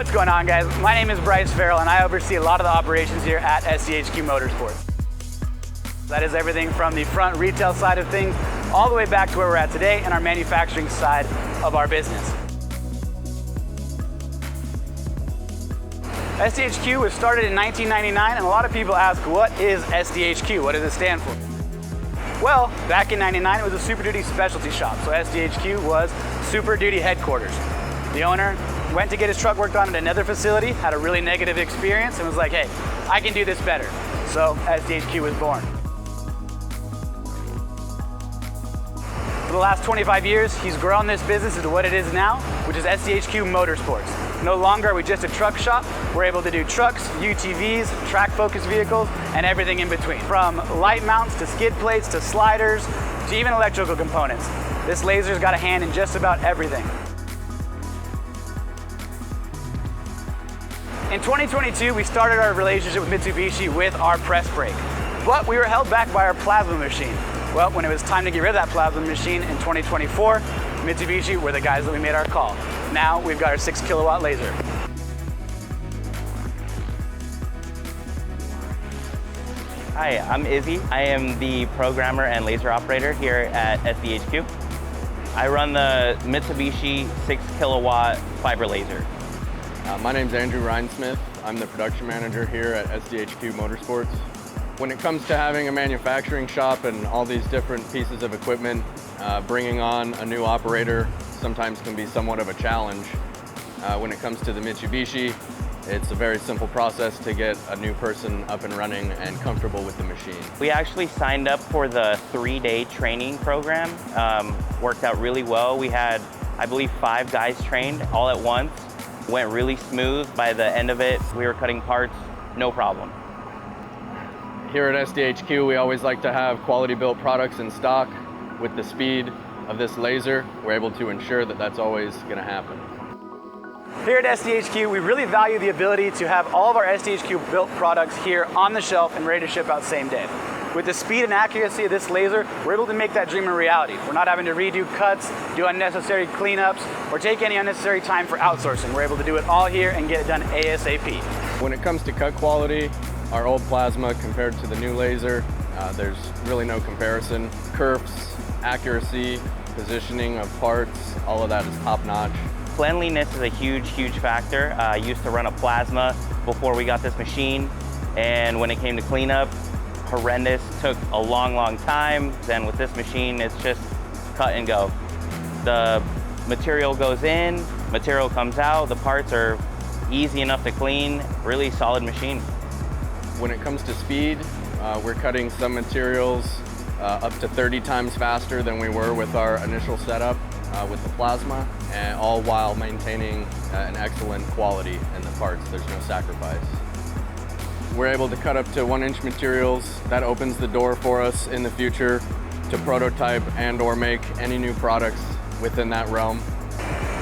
What's going on, guys? My name is Bryce Farrell and I oversee a lot of the operations here at SDHQ Motorsports. That is everything from the front retail side of things all the way back to where we're at today in our manufacturing side of our business. SDHQ was started in 1999 and a lot of people ask, what is SDHQ? What does it stand for? Well, back in 99 it was a Super Duty specialty shop, so SDHQ was Super Duty headquarters. The owner went to get his truck worked on at another facility, had a really negative experience, and was like, hey, I can do this better. So SDHQ was born. For the last 25 years, he's grown this business into what it is now, which is SDHQ Motorsports. No longer are we just a truck shop. We're able to do trucks, UTVs, track-focused vehicles, and everything in between. From light mounts to skid plates to sliders to even electrical components. This laser's got a hand in just about everything. In 2022, we started our relationship with Mitsubishi with our press brake, but we were held back by our plasma machine. Well, when it was time to get rid of that plasma machine in 2024, Mitsubishi were the guys that we made our call. Now we've got our 6 kilowatt laser. Hi, I'm Izzy. I am the programmer and laser operator here at SDHQ. I run the Mitsubishi 6 kilowatt fiber laser. My name's Andrew Rhinesmith. I'm the production manager here at SDHQ Motorsports. When it comes to having a manufacturing shop and all these different pieces of equipment, bringing on a new operator sometimes can be somewhat of a challenge. When it comes to the Mitsubishi, it's a very simple process to get a new person up and running and comfortable with the machine. We actually signed up for the 3-day training program. Worked out really well. We had, I believe, 5 guys trained all at once. Went really smooth. By the end of it, we were cutting parts, no problem. Here at SDHQ, we always like to have quality built products in stock. With the speed of this laser, we're able to ensure that that's always going to happen. Here at SDHQ, we really value the ability to have all of our SDHQ built products here on the shelf and ready to ship out same day. With the speed and accuracy of this laser, we're able to make that dream a reality. We're not having to redo cuts, do unnecessary cleanups, or take any unnecessary time for outsourcing. We're able to do it all here and get it done ASAP. When it comes to cut quality, our old plasma compared to the new laser, there's really no comparison. Kerfs, accuracy, positioning of parts, all of that is top-notch. Cleanliness is a huge, huge factor. I used to run a plasma before we got this machine, and when it came to cleanup, horrendous, took a long, long time. Then with this machine, it's just cut and go. The material goes in, material comes out, the parts are easy enough to clean, really solid machine. When it comes to speed, we're cutting some materials up to 30 times faster than we were with our initial setup with the plasma, and all while maintaining an excellent quality in the parts. There's no sacrifice. We're able to cut up to 1-inch materials. That opens the door for us in the future to prototype and or make any new products within that realm.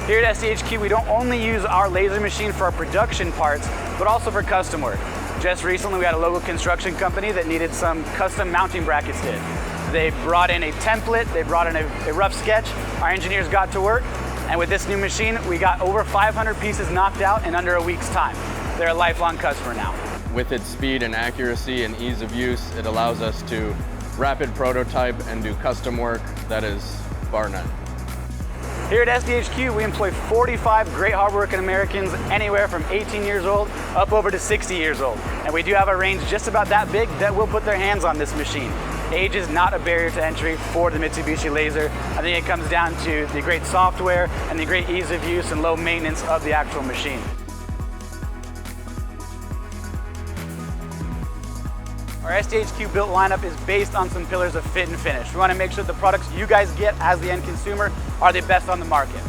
Here at SDHQ, we don't only use our laser machine for our production parts, but also for custom work. Just recently, we had a local construction company that needed some custom mounting brackets did. They brought in a template, they brought in a rough sketch. Our engineers got to work, and with this new machine, we got over 500 pieces knocked out in under a week's time. They're a lifelong customer now. With its speed and accuracy and ease of use, it allows us to rapid prototype and do custom work that is bar none. Here at SDHQ, we employ 45 great hardworking Americans, anywhere from 18 years old up over to 60 years old. And we do have a range just about that big that will put their hands on this machine. Age is not a barrier to entry for the Mitsubishi Laser. I think it comes down to the great software and the great ease of use and low maintenance of the actual machine. Our SDHQ built lineup is based on some pillars of fit and finish. We want to make sure the products you guys get as the end consumer are the best on the market.